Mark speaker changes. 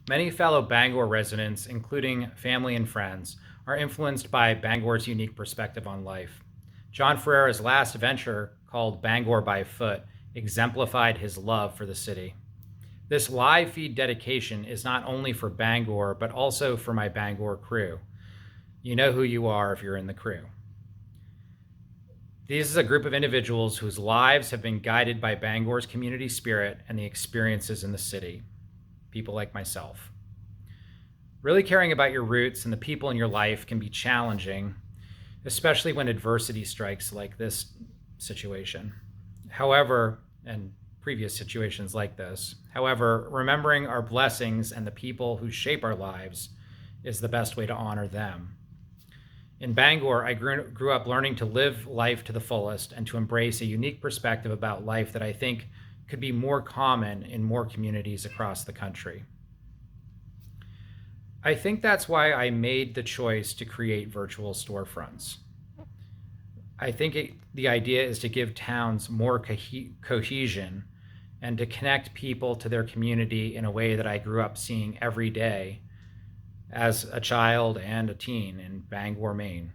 Speaker 1: Many fellow Bangor residents, including family and friends, are influenced by Bangor's unique perspective on life. Jon Ferreira's last venture, called Bangor by Foot, exemplified his love for the city. This live feed dedication is not only for Bangor, but also for my Bangor crew. You know who you are if you're in the crew. This is a group of individuals whose lives have been guided by Bangor's community spirit and the experiences in the city. People like myself. Really caring about your roots and the people in your life can be challenging, especially when adversity strikes like this situation. However, and previous situations like this. However, remembering our blessings and the people who shape our lives is the best way to honor them. In Bangor, I grew up learning to live life to the fullest and to embrace a unique perspective about life that I think could be more common in more communities across the country. I think that's why I made the choice to create virtual storefronts. I think the idea is to give towns more cohesion and to connect people to their community in a way that I grew up seeing every day as a child and a teen in Bangor, Maine.